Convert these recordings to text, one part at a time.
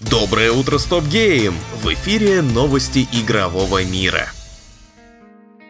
Доброе утро, Стоп Гейм! В эфире новости игрового мира.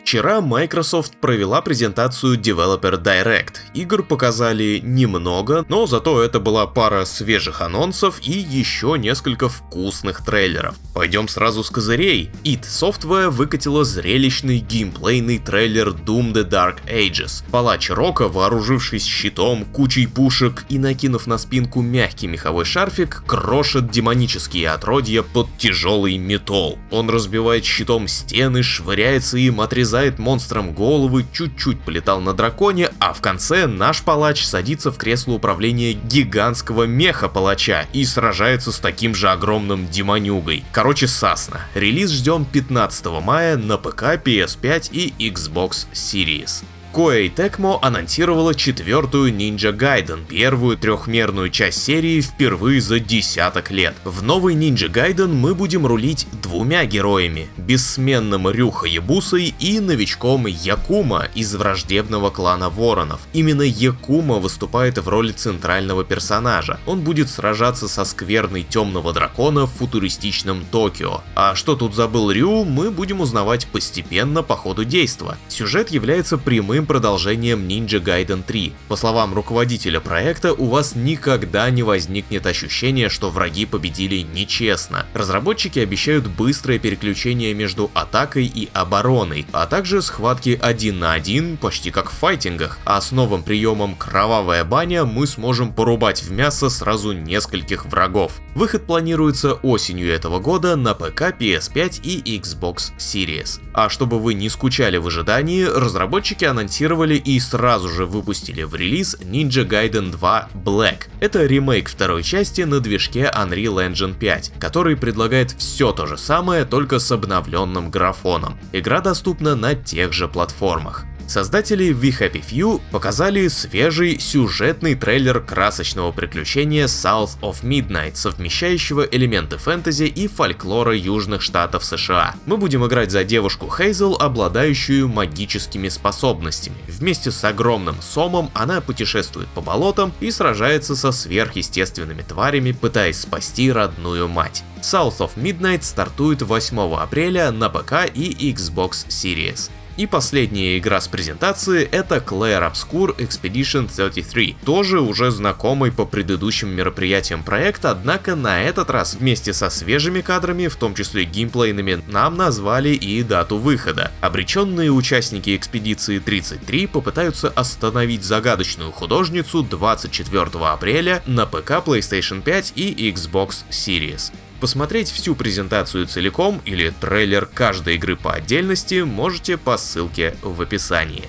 Вчера Microsoft провела презентацию Developer Direct. Игр показали немного, но зато это была пара свежих анонсов и еще несколько вкусных трейлеров. Пойдем сразу с козырей. id Software выкатила зрелищный геймплейный трейлер Doom The Dark Ages. Палач Рока, вооружившись щитом, кучей пушек и накинув на спинку мягкий меховой шарфик, крошит демонические отродья под тяжелый металл. Он разбивает щитом стены, швыряется им, отрезает монстрам головы, чуть-чуть полетал на драконе, а в конце наш палач садится в кресло управления гигантского меха-палача и сражается с таким же огромным демонюгой. Короче, сасно. Релиз ждем 15 мая на ПК, PS5 и Xbox Series. Koei Tecmo анонсировала четвертую Ninja Gaiden, первую трехмерную часть серии впервые за десяток лет. В новый Ninja Gaiden мы будем рулить двумя героями: бессменным Рюха Ябусой и новичком Якума из враждебного клана Воронов. Именно Якума выступает в роли центрального персонажа. Он будет сражаться со скверной темного дракона в футуристичном Токио. А что тут забыл Рю, мы будем узнавать постепенно по ходу действа. Сюжет является прямым продолжением Ninja Gaiden 3. По словам руководителя проекта, у вас никогда не возникнет ощущения, что враги победили нечестно. Разработчики обещают быстрое переключение между атакой и обороной, а также схватки 1 на 1, почти как в файтингах, а с новым приемом Кровавая баня мы сможем порубать в мясо сразу нескольких врагов. Выход планируется осенью этого года на ПК, PS5 и Xbox Series. А чтобы вы не скучали в ожидании, разработчики анонсировали и сразу же выпустили в релиз Ninja Gaiden 2 Black. Это ремейк второй части на движке Unreal Engine 5, который предлагает все то же самое, только с обновленным графоном. Игра доступна на тех же платформах. Создатели We Happy Few показали свежий сюжетный трейлер красочного приключения South of Midnight, совмещающего элементы фэнтези и фольклора южных штатов США. Мы будем играть за девушку Хейзел, обладающую магическими способностями. Вместе с огромным сомом она путешествует по болотам и сражается со сверхъестественными тварями, пытаясь спасти родную мать. South of Midnight стартует 8 апреля на ПК и Xbox Series. И последняя игра с презентации — это Clair Obscur Expedition 33, тоже уже знакомый по предыдущим мероприятиям проект, однако на этот раз вместе со свежими кадрами, в том числе геймплейными, нам назвали и дату выхода. Обреченные участники Экспедиции 33 попытаются остановить загадочную художницу 24 апреля на ПК, PlayStation 5 и Xbox Series. Посмотреть всю презентацию целиком или трейлер каждой игры по отдельности можете по ссылке в описании.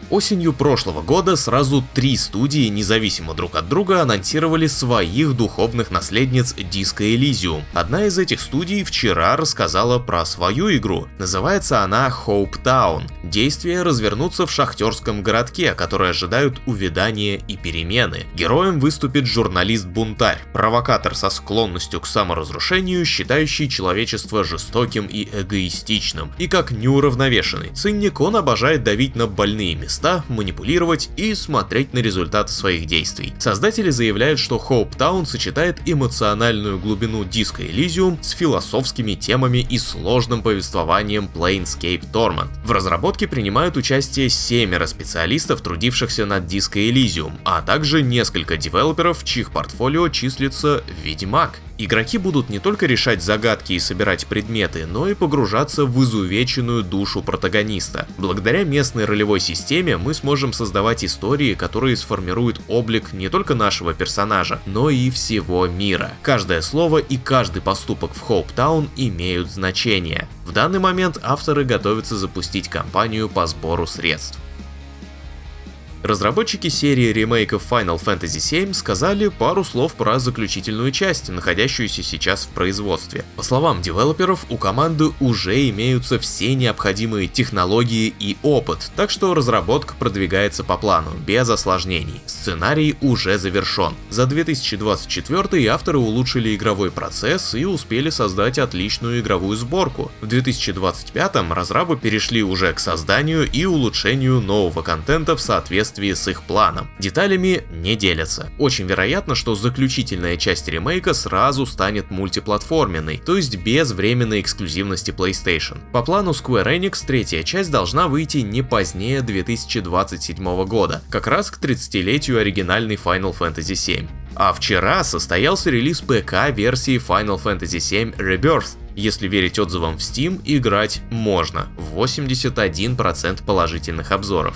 Осенью прошлого года сразу 3 студии, независимо друг от друга, анонсировали своих духовных наследниц Disco Elysium. Одна из этих студий вчера рассказала про свою игру. Называется она Hope Town. Действия развернутся в шахтерском городке, который ожидают увядания и перемены. Героем выступит журналист-бунтарь, провокатор со склонностью к саморазрушению, считающий человечество жестоким и эгоистичным. И как неуравновешенный циник, он обожает давить на больные места, манипулировать и смотреть на результаты своих действий. Создатели заявляют, что Hope Town сочетает эмоциональную глубину Disco Elysium с философскими темами и сложным повествованием Planescape Torment. В разработке принимают участие 7 специалистов, трудившихся над Disco Elysium, а также несколько девелоперов, в чьих портфолио числится Ведьмак. Игроки будут не только решать загадки и собирать предметы, но и погружаться в изувеченную душу протагониста. Благодаря местной ролевой системе мы сможем создавать истории, которые сформируют облик не только нашего персонажа, но и всего мира. Каждое слово и каждый поступок в Hope Town имеют значение. В данный момент авторы готовятся запустить кампанию по сбору средств. Разработчики серии ремейков Final Fantasy VII сказали пару слов про заключительную часть, находящуюся сейчас в производстве. По словам девелоперов, у команды уже имеются все необходимые технологии и опыт, так что разработка продвигается по плану, без осложнений. Сценарий уже завершен. За 2024 авторы улучшили игровой процесс и успели создать отличную игровую сборку. В 2025 разрабы перешли уже к созданию и улучшению нового контента в соответствии соответствии с их планом. Деталями не делятся. Очень вероятно, что заключительная часть ремейка сразу станет мультиплатформенной, то есть без временной эксклюзивности PlayStation. По плану Square Enix третья часть должна выйти не позднее 2027 года, как раз к 30-летию оригинальной Final Fantasy VII. А вчера состоялся релиз ПК-версии Final Fantasy VII Rebirth. Если верить отзывам в Steam, играть можно, 81% положительных обзоров.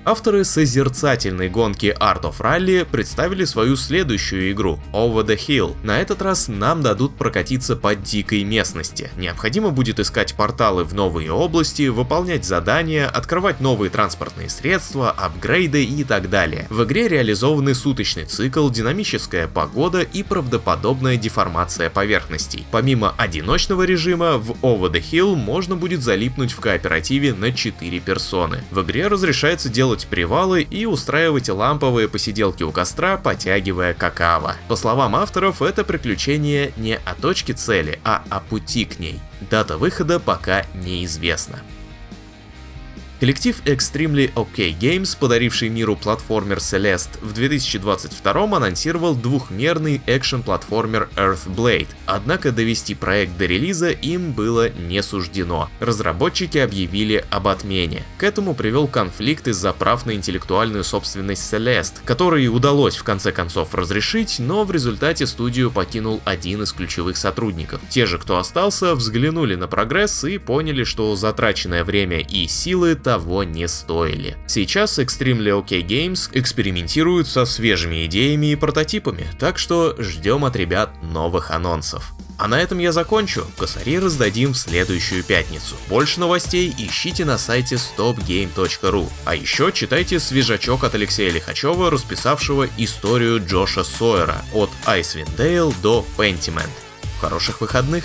Авторы созерцательной гонки Art of Rally представили свою следующую игру Over the Hill. На этот раз нам дадут прокатиться по дикой местности. Необходимо будет искать порталы в новые области, выполнять задания, открывать новые транспортные средства, апгрейды и так далее. В игре реализованы суточный цикл, динамическая погода и правдоподобная деформация поверхностей. Помимо одиночного режима, в Over the Hill можно будет залипнуть в кооперативе на 4 персоны. В игре разрешается делать привалы и устраивать ламповые посиделки у костра, потягивая какао. По словам авторов, это приключение не о точке цели, а о пути к ней. Дата выхода пока неизвестна. Коллектив Extremely OK Games, подаривший миру платформер Celeste, в 2022 анонсировал двухмерный экшен-платформер Earthblade. Однако довести проект до релиза им было не суждено. Разработчики объявили об отмене. К этому привел конфликт из-за прав на интеллектуальную собственность Celeste, который удалось в конце концов разрешить, но в результате студию покинул один из ключевых сотрудников. Те же, кто остался, взглянули на прогресс и поняли, что затраченное время и силы того не стоили. Сейчас Extremely OK Games экспериментируют со свежими идеями и прототипами, так что ждем от ребят новых анонсов. А на этом я закончу, косари раздадим в следующую пятницу. Больше новостей ищите на сайте stopgame.ru. А еще читайте свежачок от Алексея Лихачева, расписавшего историю Джоша Сойера от Icewind Dale до Pentiment. Хороших выходных!